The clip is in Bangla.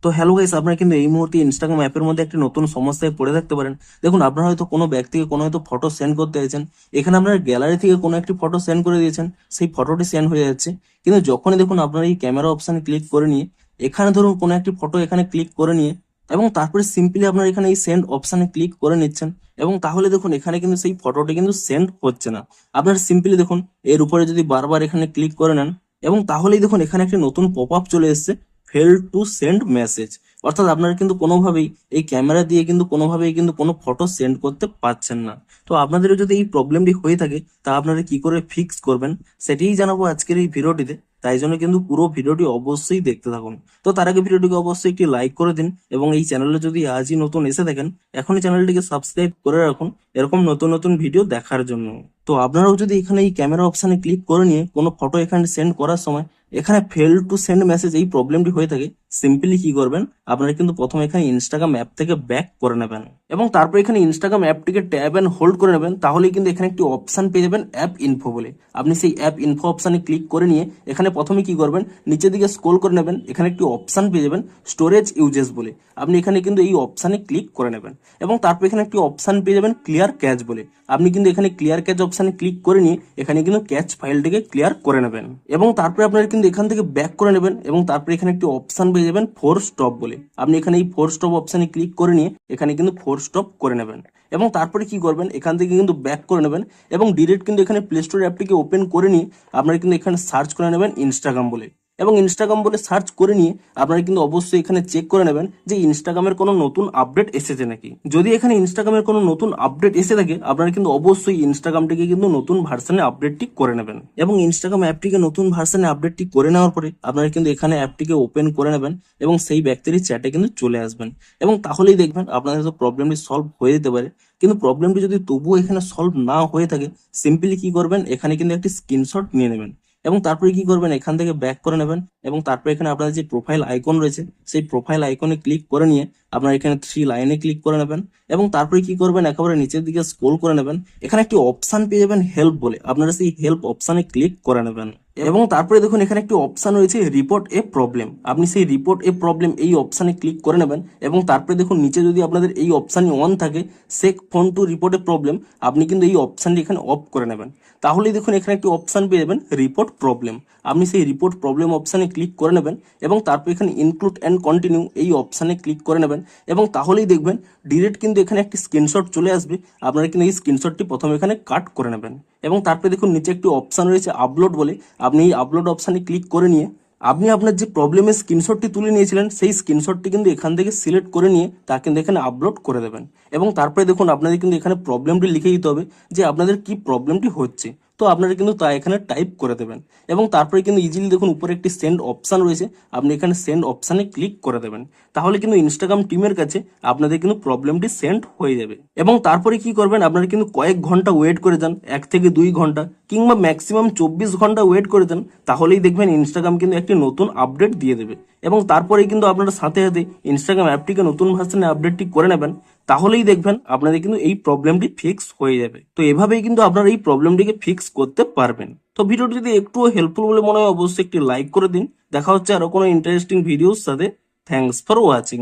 তো হ্যালো গাইস, আপনারা কিন্তু এই মুহূর্তে ইনস্টাগ্রাম অ্যাপের মধ্যে একটি নতুন সমস্যায় পড়ে থাকতে পারেন। দেখুন, আপনারা হয়তো কোনো ব্যক্তিকে কোনো হয়তো ফটো সেন্ড করতে চাইছেন। এখানে আপনার গ্যালারি থেকে কোনো একটি ফটো সেন্ড করে দিয়েছেন, সেই ফটোটি সেন্ড হয়ে যাচ্ছে। কিন্তু যখনই দেখুন আপনারা এই ক্যামেরা অপশানে ক্লিক করে নিয়ে এখানে ধরুন কোনো একটি ফটো এখানে ক্লিক করে নিয়ে এবং তারপরে সিম্পলি আপনারা এখানে এই সেন্ড অপশানে ক্লিক করে নিচ্ছেন, এবং তাহলে দেখুন এখানে কিন্তু সেই ফটোটি কিন্তু সেন্ড হচ্ছে না। আপনারা সিম্পলি দেখুন এর উপরে যদি বারবার এখানে ক্লিক করে নেন, এবং তাহলেই দেখুন এখানে একটি নতুন পপ আপ চলে এসেছে, ফেল টু সেন্ড মেসেজ। অর্থাৎ আপনারা কিন্তু কোনোভাবেই এই ক্যামেরা দিয়ে কিন্তু কোনোভাবেই কিন্তু কোনো ফটো সেন্ড করতে পারছেন না। তো আপনাদেরও যদি এই প্রবলেমটি হয়ে থাকে, তা আপনারা কি করে ফিক্স করবেন সেটাই জানাবো আজকের এই ভিডিওটিতে। তাই জন্য কিন্তু পুরো ভিডিওটি অবশ্যই দেখতে থাকুন। তো তার আগে ভিডিওটিকে অবশ্যই একটি লাইক করে দিন, এবং এই চ্যানেলে যদি আজই নতুন এসে থাকেন এখনই চ্যানেলটিকে সাবস্ক্রাইব করে রাখুন এরকম নতুন নতুন ভিডিও দেখার জন্য। তো আপনারাও যদি এখানে এই ক্যামেরা অপশানে ক্লিক করে নিয়ে কোনো ফটো এখানে সেন্ড করার সময় এখানে ফেল টু সেন্ড মেসেজ এই প্রবলেমটি হয়ে থাকে, সিম্পলি কি করবেন, আপনারা কিন্তু প্রথমে এখানে ইনস্টাগ্রাম অ্যাপ থেকে ব্যাক করে নেবেন, এবং তারপর এখানে ইনস্টাগ্রাম অ্যাপটিকে ট্যাব অ্যান্ড হোল্ড করে নেবেন। তাহলেই কিন্তু এখানে একটি অপশন পেয়ে যাবেন অ্যাপ ইনফো বলে। আপনি সেই অ্যাপ ইনফো অপশানে ক্লিক করে নিয়ে এখানে প্রথমে কি করবেন, নিচের দিকে স্ক্রল করে নেবেন, এখানে একটি অপশন পেয়ে যাবেন স্টোরেজ ইউজেস বলে। আপনি এখানে কিন্তু এই অপশানে ক্লিক করে নেবেন, এবং তারপর এখানে একটি অপশন পেয়ে যাবেন ক্লিয়ার ক্যাচ বলে। আপনি কিন্তু এখানে ক্লিয়ার ক্যাচ অপশানে ক্লিক করে নিয়ে এখানে কিন্তু ক্যাচ ফাইলটিকে ক্লিয়ার করে নেবেন, এবং তারপরে আপনারা কিন্তু এখান থেকে ব্যাক করে নেবেন, এবং তারপরে এখানে একটি অপশন পেয়ে যাবেন ফোর স্টপ বলে। আপনি এখানে এই ফোর স্টপ অপশানে ক্লিক করে নিয়ে এখানে কিন্তু ফোর স্টপ করে নেবেন, এবং তারপরে কি করবেন, এখান থেকে কিন্তু ব্যাক করে নেবেন, এবং ডিরেক্ট কিন্তু এখানে প্লে স্টোর অ্যাপটিকে ওপেন করে নিয়ে আপনারা কিন্তু এখানে সার্চ করে নেবেন ইনস্টাগ্রাম বলে। এবং ইনস্টাগ্রাম বলে সার্চ করে নিয়ে আপনারা কিন্তু অবশ্যই এখানে চেক করে নেবেন যে ইনস্টাগ্রামের কোনো নতুন আপডেট এসেছে নাকি। যদি এখানে ইনস্টাগ্রামের কোনো নতুন আপডেট এসে থাকে, আপনারা কিন্তু অবশ্যই ইনস্টাগ্রামটিকে কিন্তু নতুন ভার্সনে আপডেটটি করে নেবেন, এবং ইনস্টাগ্রাম অ্যাপটিকে নতুন ভার্সনে আপডেটটি করে নেওয়ার পরে আপনারা কিন্তু এখানে অ্যাপটিকে ওপেন করে নেবেন, এবং সেই ব্যক্তির চ্যাটে কিন্তু চলে আসবেন, এবং তাহলেই দেখবেন আপনাদের তো প্রবলেমটি সলভ হয়ে যেতে পারে। কিন্তু প্রবলেমটি যদি তবুও এখানে সলভ না হয়ে থাকে, সিম্পলি কি করবেন, এখানে কিন্তু একটি স্ক্রিনশট নিয়ে নেবেন, এবং তারপরে কি করবেন, এখান থেকে ব্যাক করে নেবেন, এবং তারপরে এখানে আপনাদের যে প্রোফাইল আইকন রয়েছে সেই প্রোফাইল আইকনে ক্লিক করে নিয়ে আপনারা এখানে থ্রি লাইনে ক্লিক করে নেবেন, এবং তারপরে কি করবেন, একেবারে নিচের দিকে স্ক্রল করে নেবেন, এখানে একটি অপশন পেয়ে যাবেন হেল্প বলে। আপনারা সেই হেল্প অপশানে ক্লিক করে নেবেন, এবং তারপরে দেখুন এখানে একটি অপশন রয়েছে রিপোর্ট এ প্রবলেম। আপনি সেই রিপোর্ট এ প্রবলেম এই অপশানে ক্লিক করে নেবেন, এবং তারপরে দেখুন নিচে যদি আপনাদের এই অপশানটি অন থাকে, shake phone to report a problem, আপনি কিন্তু এই অপশানটি এখানে অফ করে নেবেন। তাহলেই দেখুন এখানে একটি অপশান পেয়ে যাবেন রিপোর্ট প্রবলেম। আপনি সেই রিপোর্ট প্রবলেম অপশানে ক্লিক করে নেবেন, এবং তারপর এখানে ইনক্লুড অ্যান্ড কন্টিনিউ এই অপশানে ক্লিক করে নেবেন, এবং তাহলেই দেখবেন ডিরেক্ট কিন্তু এখানে একটি স্ক্রিনশট চলে আসবে। আপনারা কিন্তু এই স্ক্রিনশটটি প্রথমে এখানে কাট করে নেবেন, এবং তারপরে দেখুন নিচে একটি অপশান রয়েছে আপলোড বলে। আপনি এই আপলোড অপশানে ক্লিক করে নিয়ে আপনি আপনার যে প্রবলেমের স্ক্রিনশটটি তুলে নিয়েছিলেন সেই স্ক্রিনশটটি কিন্তু এখান থেকে সিলেক্ট করে নিয়ে তা কিন্তু এখানে আপলোড করে দেবেন, এবং তারপরে দেখুন আপনাদের কিন্তু এখানে প্রবলেমটি লিখে দিতে হবে যে আপনাদের কি প্রবলেমটি হচ্ছে। তো আপনারা কিন্তু তা এখানে টাইপ করে দেবেন, এবং তারপরে কিন্তু ইজিলি দেখুন উপরে একটি সেন্ড অপশান রয়েছে, আপনি এখানে সেন্ড অপশানে ক্লিক করে দেবেন। তাহলে কিন্তু ইনস্টাগ্রাম টিমের কাছে আপনাদের কিন্তু প্রবলেমটি সেন্ড হয়ে যাবে, এবং তারপরে কি করবেন, আপনারা কিন্তু কয়েক ঘন্টা ওয়েট করে যান, 1 থেকে 2 ঘন্টা কিংবা ম্যাক্সিমাম 24 ঘন্টা ওয়েট করে দেন। তাহলেই দেখবেন ইনস্টাগ্রাম কিন্তু একটি নতুন আপডেট দিয়ে দেবে, এবং তারপরেই কিন্তু আপনারা সাথে সাথে ইনস্টাগ্রাম অ্যাপটিকে নতুন ভার্সনে আপডেটটি করে নেবেন। তাহলেই দেখবেন আপনাদের কিন্তু এই প্রবলেমটি ফিক্স হয়ে যাবে। তো এভাবেই কিন্তু আপনারা এই প্রবলেমটিকে ফিক্স করতে পারবেন। তো ভিডিওটি যদি একটুও হেল্পফুল বলে মনে হয় অবশ্যই একটি লাইক করে দিন। দেখা হচ্ছে আরো কোনো ইন্টারেস্টিং ভিডিওর সাথে। Thanks for watching.